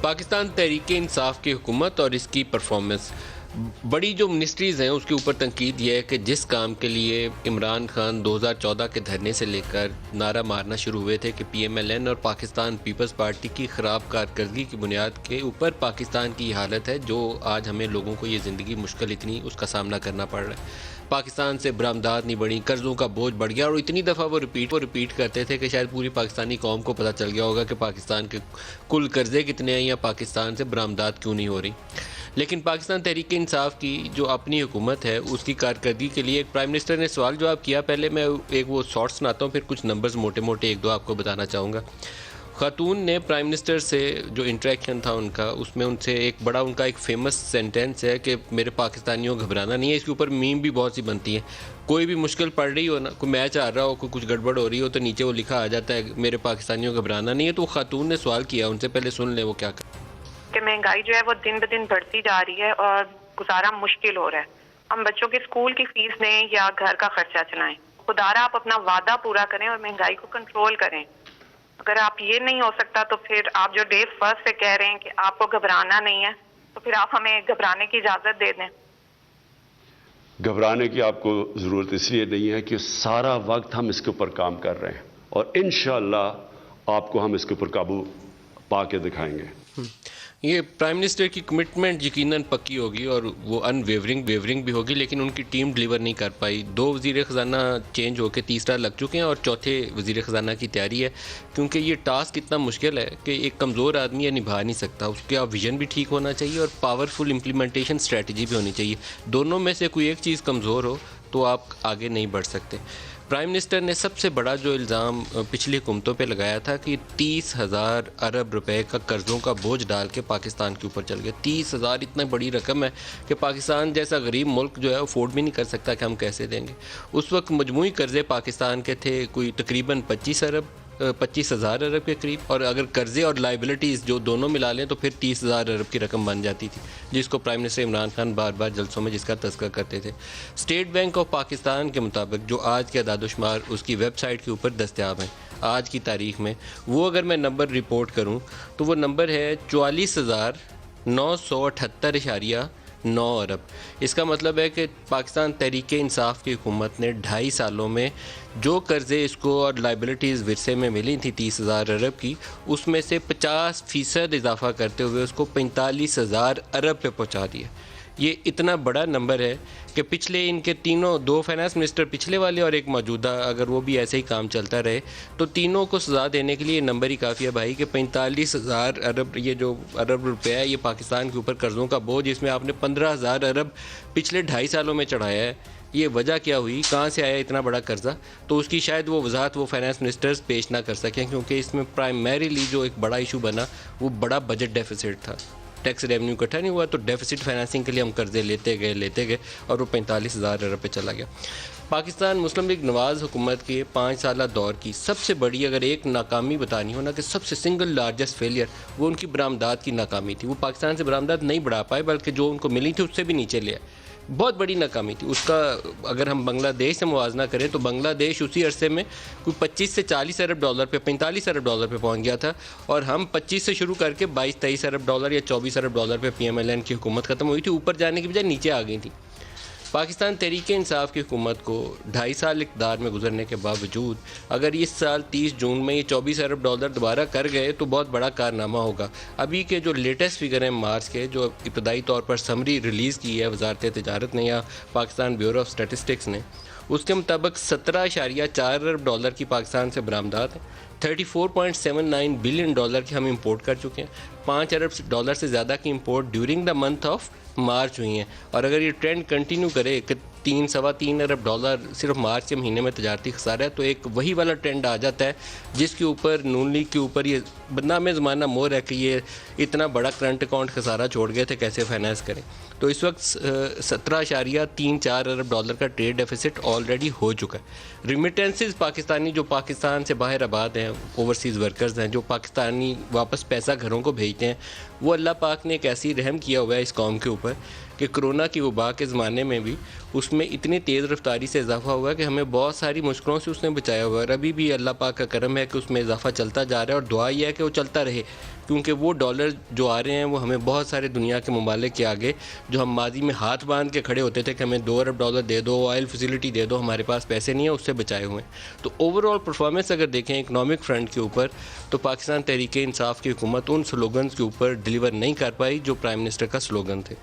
पाकिस्तान तहरीक इंसाफ की हुकूमत और इसकी परफॉर्मेंस, बड़ी जो मिनिस्ट्रीज़ हैं उसके ऊपर तनकीद यह है कि जिस काम के लिए इमरान खान 2014 के धरने से लेकर नारा मारना शुरू हुए थे कि PMLN और पाकिस्तान पीपल्स पार्टी की ख़राब कारकर्दगी की बुनियाद के ऊपर पाकिस्तान की हालत है जो आज हमें लोगों को ये ज़िंदगी मुश्किल इतनी उसका सामना करना पड़ रहा है। पाकिस्तान से बरामदात नहीं बढ़ी, कर्ज़ों का बोझ बढ़ गया और इतनी दफ़ा वो रिपीट करते थे कि शायद पूरी पाकिस्तानी कौम को पता चल गया होगा कि पाकिस्तान के कुल कर्ज़े कितने हैं या पाकिस्तान से बरामदात क्यों नहीं हो रही। लेकिन पाकिस्तान तहरीक इंसाफ की जो अपनी हुकूमत है उसकी कारकर्दगी के लिए एक प्राइम मिनिस्टर ने सवाल जवाब किया। पहले मैं एक वो शॉर्ट सुनाता हूँ, फिर कुछ नंबर्स मोटे मोटे एक दो आपको बताना चाहूँगा। खातून ने प्राइम मिनिस्टर से जो इंटरेक्शन था उनका, उसमें उनसे एक बड़ा उनका एक फेमस सेंटेंस है कि मेरे पाकिस्तानियों घबराना नहीं है। इसके ऊपर मीम भी बहुत सी बनती हैं। कोई भी मुश्किल पड़ रही हो ना, कोई मैच आ रहा हो, कोई कुछ गड़बड़ हो रही हो, तो नीचे वो लिखा आ जाता है मेरे पाकिस्तानियों घबराना नहीं है। तो खातून ने सवाल किया उनसे, पहले सुन ले वो क्या कि महंगाई जो है वो दिन ब दिन बढ़ती जा रही है और गुजारा मुश्किल हो रहा है। हम बच्चों के स्कूल की फीस दें या घर का खर्चा चलाएं। खुदारा आप अपना वादा पूरा करें और महंगाई को कंट्रोल करें। अगर आप ये नहीं हो सकता तो फिर आप जो डे फर्स्ट से कह रहे हैं कि आपको घबराना नहीं है, तो फिर आप हमें घबराने की इजाजत दे दें। घबराने की आपको जरूरत इसलिए नहीं है कि सारा वक्त हम इसके ऊपर काम कर रहे हैं और इंशाअल्लाह आपको हम इसके ऊपर काबू पा के दिखाएंगे। ये प्राइम मिनिस्टर की कमिटमेंट यकीनन पक्की होगी और वो अनवेवरिंग भी होगी, लेकिन उनकी टीम डिलीवर नहीं कर पाई। 2 वज़ीर ख़जाना चेंज होकर तीसरा लग चुके हैं और चौथे वज़ीर ख़जाना की तैयारी है, क्योंकि ये टास्क इतना मुश्किल है कि एक कमज़ोर आदमी ये निभा नहीं सकता। उसका विजन भी ठीक होना चाहिए और पावरफुल इम्प्लीमेंटेशन स्ट्रेटजी भी होनी चाहिए। दोनों में से कोई एक चीज़ कमज़ोर हो तो आप आगे नहीं बढ़ सकते। प्राइम मिनिस्टर ने सबसे बड़ा जो इल्ज़ाम पिछली हुकूमतों पे लगाया था कि 30,000 अरब रुपए का कर्ज़ों का बोझ डाल के पाकिस्तान के ऊपर चल गया। 30,000 इतना बड़ी रकम है कि पाकिस्तान जैसा गरीब मुल्क जो है अफोर्ड भी नहीं कर सकता कि हम कैसे देंगे। उस वक्त मजमूई कर्ज़े पाकिस्तान के थे कोई तकरीबन 25,000 अरब के करीब, और अगर कर्ज़े और लाइबिलिटीज़ जो दोनों मिला लें तो फिर 30,000 अरब की रकम बन जाती थी, जिसको प्राइम मिनिस्टर इमरान खान बार बार जलसों में जिसका तज़किरा करते थे। स्टेट बैंक ऑफ पाकिस्तान के मुताबिक जो आज के अदाद-ओ-शुमार उसकी वेबसाइट के ऊपर दस्तयाब हैं आज की तारीख़ में, वो अगर मैं नंबर रिपोर्ट करूँ तो वो नंबर है 44,978.9 अरब। इसका मतलब है कि पाकिस्तान तहरीक इंसाफ की हुकूमत ने 2.5 सालों में जो कर्ज़े इसको और लाइबिलिटीज़ विरसे में मिली थी 30,000 अरब की, उसमें से 50% इजाफा करते हुए उसको 45,000 अरब पे पहुंचा दिया। ये इतना बड़ा नंबर है कि पिछले इनके दो फाइनेंस मिनिस्टर पिछले वाले और एक मौजूदा, अगर वो भी ऐसे ही काम चलता रहे तो तीनों को सज़ा देने के लिए नंबर ही काफ़ी है भाई कि 45,000 अरब ये जो अरब रुपया है ये पाकिस्तान के ऊपर कर्ज़ों का बोझ, इसमें आपने 15,000 अरब पिछले 2.5 सालों में चढ़ाया है। ये वजह क्या हुई, कहाँ से आया इतना बड़ा कर्जा? तो उसकी शायद वो वजाहत वो फाइनेंस मिनिस्टर्स पेश ना कर सकें, क्योंकि इसमें प्राइमरीली जो एक बड़ा इशू बना वो बड़ा बजट डेफिसिट था। टैक्स रेवेन्यू इकट्ठा नहीं हुआ तो डेफिसिट फाइनेंसिंग के लिए हम कर्जे लेते गए और वो 45,000 अरब पे चला गया। पाकिस्तान मुस्लिम लीग नवाज़ हुकूमत के 5 साल दौर की सबसे बड़ी अगर एक नाकामी बतानी हो ना कि सबसे सिंगल लार्जेस्ट फेलियर, वो उनकी बरामदात की नाकामी थी। वो पाकिस्तान से बरामदात नहीं बढ़ा पाए बल्कि जो उनको मिली थी उससे भी नीचे ले आए। बहुत बड़ी नाकामी थी उसका। अगर हम बांग्लादेश से मुवाजना करें तो बांग्लादेश उसी अरसे में कोई 25 से 40 अरब डॉलर पे 45 अरब डॉलर पे पहुंच गया था, और हम 25 से शुरू करके 22-23 अरब डॉलर या 24 अरब डॉलर पे PMLN की हुकूमत ख़त्म हुई थी। ऊपर जाने की बजाय नीचे आ गई थी। पाकिस्तान तहरीक इंसाफ की हुकूमत को 2.5 साल इक़्तिदार में गुजरने के बावजूद अगर इस साल 30 जून में ये 24 अरब डॉलर दोबारा कर गए तो बहुत बड़ा कारनामा होगा। अभी के जो लेटेस्ट फिगर हैं मार्च के, जो इब्तदाई तौर पर समरी रिलीज़ की है वजारत तिजारत ने या पाकिस्तान ब्यूरो ऑफ स्टैटिस्टिक्स ने, उसके मुताबिक 17.4 अरब डॉलर की पाकिस्तान से बरामदात है। 34.79 बिलियन डॉलर की हम इंपोर्ट कर चुके हैं। 5 अरब डॉलर से ज़्यादा की import during the month of March हुई हैं, और अगर ये ट्रेंड कंटिन्यू करे कि 3-3.25 अरब डॉलर सिर्फ मार्च के महीने में तजारती खसारा है, तो एक वही वाला ट्रेंड आ जाता है जिसके ऊपर नून लीग के ऊपर ये बदनाम ज़माना मोर है कि ये इतना बड़ा करंट अकाउंट खसारा छोड़ गए थे, कैसे फाइनेंस करें। तो इस वक्त 17.34 अरब डॉलर का ट्रेड डेफिसिट ऑलरेडी हो चुका है। रिमिटेंसेस पाकिस्तानी जो पाकिस्तान से बाहर आबाद हैं, ओवरसीज़ वर्कर्स हैं, जो पाकिस्तानी वापस पैसा घरों को भेजते हैं, वो अल्लाह पाक ने एक ऐसी रहम किया हुआ है इस कौम के ऊपर कि कोरोना की वबा के ज़माने में भी उसमें इतनी तेज़ रफ्तारी से इजाफा हुआ कि हमें बहुत सारी मुश्किलों से उसने बचाया हुआ है। और अभी भी अल्लाह पाक का करम है कि उसमें इजाफा चलता जा रहा है, और दुआ यह है कि वो चलता रहे, क्योंकि वो डॉलर जो आ रहे हैं वो हमें बहुत सारे दुनिया के ममालिक के आगे, जो हम माजी में हाथ बांध के खड़े होते थे कि हमें 2 अरब डॉलर दे दो, ऑयल फैसिलिटी दे दो, हमारे पास पैसे नहीं है, उससे बचाए हुए हैं। तो ओवरऑल परफॉर्मेंस अगर देखें इकनॉमिक फ्रंट के ऊपर, तो पाकिस्तान तहरीक इंसाफ की हुकूमत उन स्लोगन्स के ऊपर डिलीवर नहीं कर पाई जो प्राइम मिनिस्टर का स्लोगन थे।